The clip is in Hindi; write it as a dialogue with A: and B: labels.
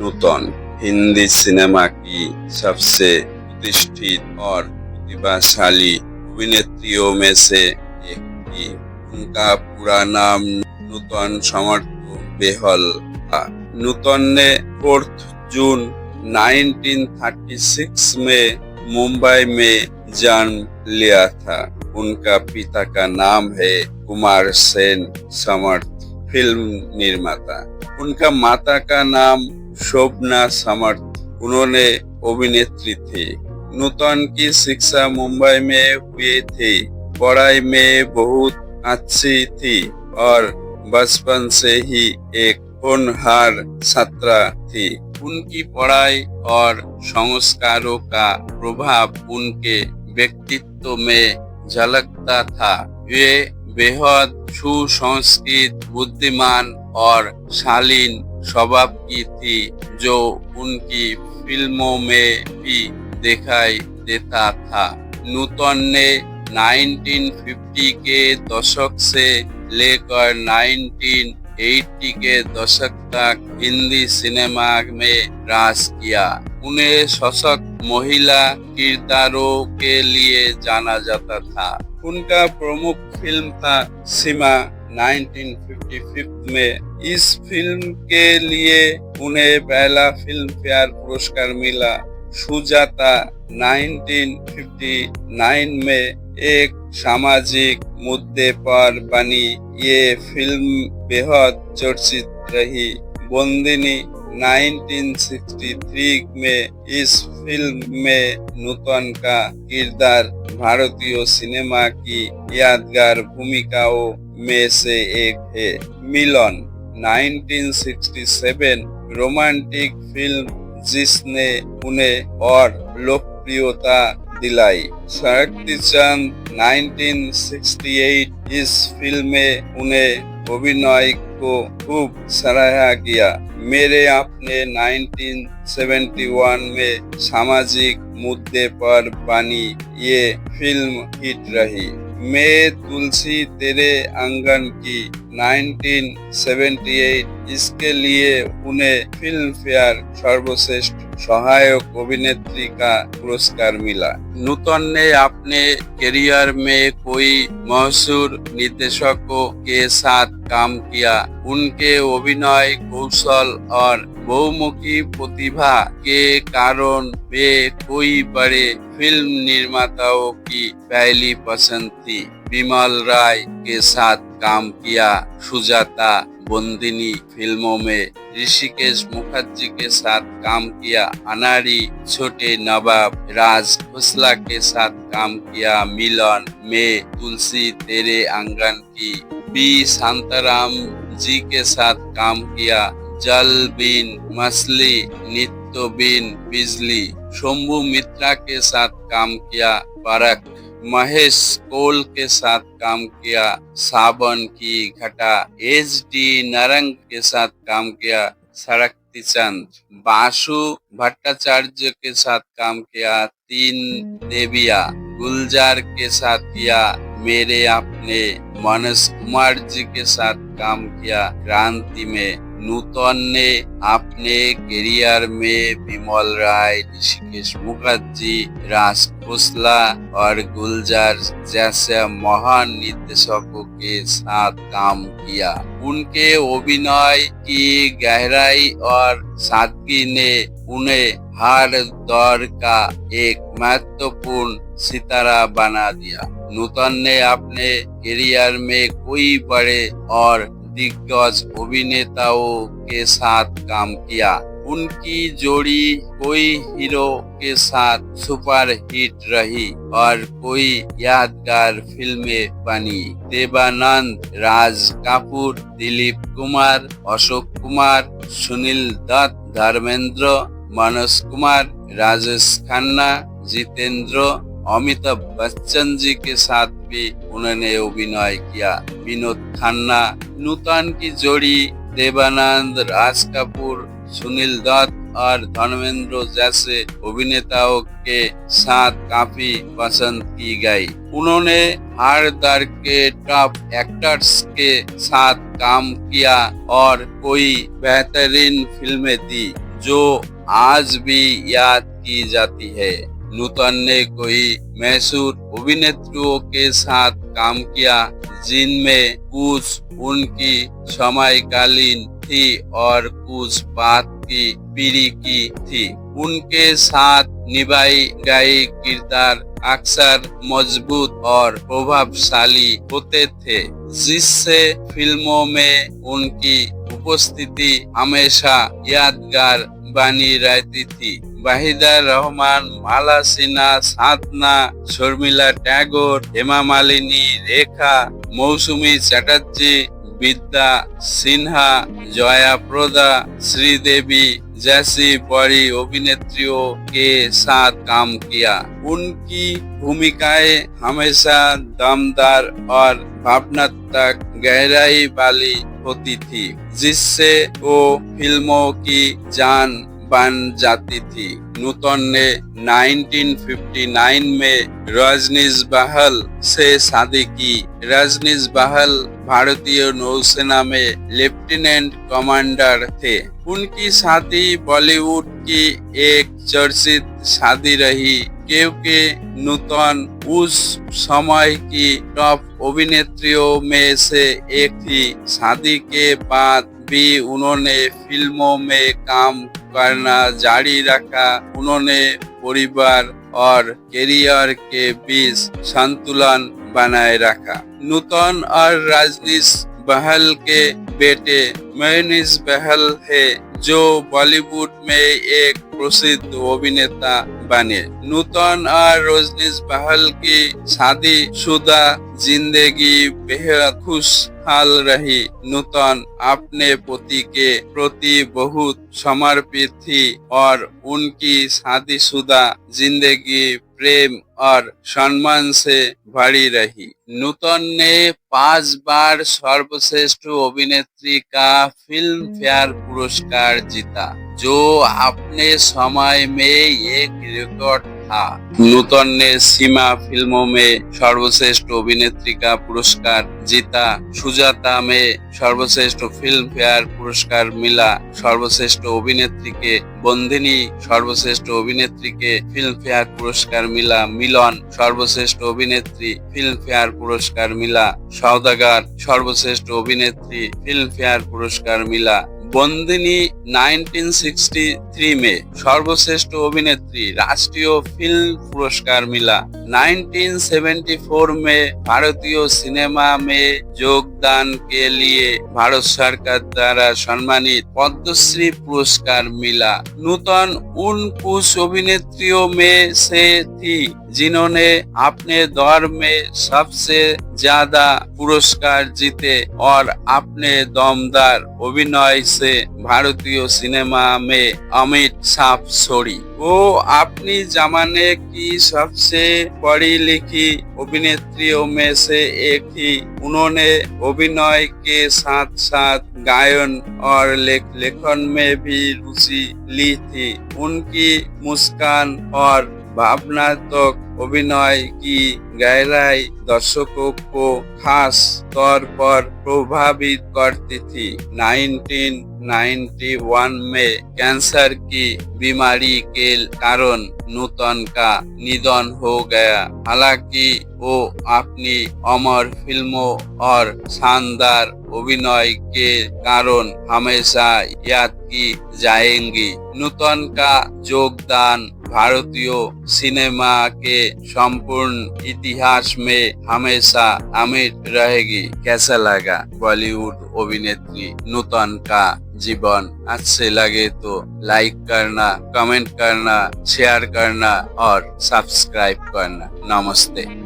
A: नूतन हिंदी सिनेमा की सबसे प्रतिष्ठित और प्रतिभाशाली अभिनेत्रियों में से एक थी। उनका पूरा नाम नूतन समर्थ बेहल था। नूतन ने 4 जून 1936 में मुंबई में जन्म लिया था। उनका पिता का नाम है कुमार सेन समर्थ, फिल्म निर्माता। उनका माता का नाम शोभना समर्थ, उन्होंने अभिनेत्री थी। नूतन की शिक्षा मुंबई में हुई थी। पढ़ाई में बहुत अच्छी थी और बचपन से ही एक होनहार छात्रा थी। उनकी पढ़ाई और संस्कारों का प्रभाव उनके व्यक्तित्व में झलकता था। वे बेहद सुसंस्कृत, बुद्धिमान और शालीन स्वभाव की थी, जो उनकी फिल्मों में भी दिखाई देता था। नूतन ने 1950 के दशक से लेकर 1980 के दशक तक हिंदी सिनेमा में राज किया। उन्हें सशक्त महिला किरदारों के लिए जाना जाता था। उनका प्रमुख फिल्म था सीमा 1955 में। इस फिल्म के लिए उन्हें पहला फिल्म फेयर पुरस्कार मिला। सुजाता 1959 में एक सामाजिक मुद्दे पर बनी ये फिल्म बेहद चर्चित रही। बंदिनी 1963 में इस फिल्म में नूतन का किरदार भारतीय सिनेमा की यादगार भूमिकाओं में से एक है। मिलन 1967 रोमांटिक फिल्म जिसने उन्हें और लोकप्रियता दिलाई। शक्ति चंद 1968 इस फिल्म में उन्हें अभिनय को खूब सराहा गया। मेरे अपने 1971 में सामाजिक मुद्दे पर बनी ये फिल्म हिट रही। मैं तुलसी तेरे आंगन की 1978 इसके लिए उन्हें फिल्म फेयर सर्वश्रेष्ठ सहायक अभिनेत्री का पुरस्कार मिला। नूतन ने अपने करियर में कई मशहूर निर्देशकों के साथ काम किया। उनके अभिनय कौशल और बहुमुखी प्रतिभा के कारण वे कई बड़े फिल्म निर्माताओं की पहली पसंद थी। विमल राय के साथ काम किया। सुजाता, बंदिनी फिल्मों में ऋषिकेश मुखर्जी के साथ काम किया। अनारी, छोटे नवाब, राज खोसला के साथ काम किया। मिलन में तुलसी तेरे आंगन की, बी शांताराम जी के साथ काम किया। जल बिन मछली, नित्य बिन बिजली, शंभू मित्रा के साथ काम किया। परख, महेश कोल के साथ काम किया। सावन की घटा, HD नारंग के साथ काम किया। शक्ति चंद, बासु भट्टाचार्य के साथ काम किया। 3 देविया, गुलजार के साथ किया। मेरे अपने मनोज कुमार जी के साथ काम किया। क्रांति में नूतन ने अपने करियर में विमल राय, ऋषिकेश मुखर्जी, राज खोसला और गुलजार जैसे महान निर्देशकों के साथ काम किया। उनके अभिनय की गहराई और सादगी ने उन्हें हर दौर का एक महत्वपूर्ण सितारा बना दिया। नूतन ने अपने करियर में कई बड़े और दिग्गज अभिनेताओं के साथ काम किया। उनकी जोड़ी कोई हीरो के साथ सुपर हिट रही और कोई यादगार फिल्में बनी। देवानंद, राज कपूर, दिलीप कुमार, अशोक कुमार, सुनील दत्त, धर्मेंद्र, मनोज कुमार, राजेश खन्ना, जितेंद्र, अमिताभ बच्चन जी के साथ भी उन्होंने अभिनय किया। विनोद खन्ना, नूतन की जोड़ी देवानंद, राज कपूर, सुनील दत्त और धर्मेंद्र जैसे अभिनेताओं के साथ काफी पसंद की गई। उन्होंने हर दर के टॉप एक्टर्स के साथ काम किया और कोई बेहतरीन फिल्में दी। जो आज भी याद की जाती है। नूतन ने कोई मशहूर अभिनेत्रियों के साथ काम किया जिनमें कुछ उनकी समकालीन थी और कुछ बाद की पीढ़ी की थी। उनके साथ निभाई गई किरदार अक्सर मजबूत और प्रभावशाली होते थे, जिससे फिल्मों में उनकी उपस्थिति हमेशा यादगार बनी रहती थी। वाहिदा रहमान, माला सिन्हा, साधना, शर्मिला टैगोर, हेमा मालिनी, रेखा, मौसुमी चटर्जी, विद्या सिन्हा, जया प्रदा, श्रीदेवी जैसी बड़ी अभिनेत्रियों के साथ काम किया। उनकी भूमिकाएं हमेशा दमदार और भावनात्मक गहराई वाली होती थी, जिससे वो फिल्मों की जान बन जाती थी। नूतन ने 1959 में रजनीश बहल से शादी की। रजनीश बहल भारतीय नौसेना में लेफ्टिनेंट कमांडर थे। उनकी शादी बॉलीवुड की एक चर्चित शादी रही, क्योंकि नूतन उस समय की टॉप अभिनेत्रियों में से एक थी। शादी के बाद भी उन्होंने फिल्मों में काम करना जारी रखा। उन्होंने परिवार और करियर के बीच संतुलन बनाए रखा। नूतन और रजनीश बहल के बेटे मोनिश बहल है, जो बॉलीवुड में एक प्रसिद्ध अभिनेता बने। नूतन और रजनीश बहल की शादीशुदा जिंदगी बेहद खुशहाल रही। नूतन अपने पति के प्रति बहुत समर्पित थी और उनकी शादीशुदा जिंदगी प्रेम और सम्मान से भरी रही। नूतन ने 5 बार सर्वश्रेष्ठ अभिनेत्री का फिल्म फेयर पुरस्कार जीता, जो अपने समय में एक रिकॉर्ड था। नूतन ने सीमा फिल्मों में सर्वश्रेष्ठ अभिनेत्री का पुरस्कार जीता। सुजाता में सर्वश्रेष्ठ फिल्म फेयर पुरस्कार मिला। सर्वश्रेष्ठ अभिनेत्री के बंदिनी सर्वश्रेष्ठ अभिनेत्री के फिल्म फेयर पुरस्कार मिला। मिलन सर्वश्रेष्ठ अभिनेत्री फिल्म फेयर पुरस्कार मिला। सौदागर सर्वश्रेष्ठ अभिनेत्री फिल्म फेयर पुरस्कार मिला। बंदिनी 1963 में सर्वश्रेष्ठ अभिनेत्री राष्ट्रीय फिल्म पुरस्कार मिला। 1974 में भारतीय सिनेमा में योगदान के लिए भारत सरकार द्वारा सम्मानित पद्मश्री पुरस्कार मिला। नूतन उन कुछ अभिनेत्रियों में से थी जिन्होंने अपने दौर में सबसे ज्यादा पुरस्कार जीते और अपने दमदार अभिनय से भारतीय सिनेमा में अमिट छाप छोड़ी। वो अपनी जमाने की सबसे पढ़ी लिखी अभिनेत्रियों में से एक थी। उन्होंने अभिनय के साथ साथ गायन और लेखन में भी रुचि ली थी। उनकी मुस्कान और भावनात्मक अभिनय की गहराई दर्शकों को खास तौर पर प्रभावित करती थी। 1991 में कैंसर की बीमारी के कारण नूतन का निधन हो गया। हालांकि वो अपनी अमर फिल्मों और शानदार अभिनय के कारण हमेशा याद की जाएंगी। नूतन का योगदान भारतीय सिनेमा के संपूर्ण इतिहास में हमेशा अमिट रहेगी। कैसा लगा बॉलीवुड अभिनेत्री नूतन का जीवन? अच्छे लगे तो लाइक करना, कमेंट करना, शेयर करना और सब्सक्राइब करना। नमस्ते।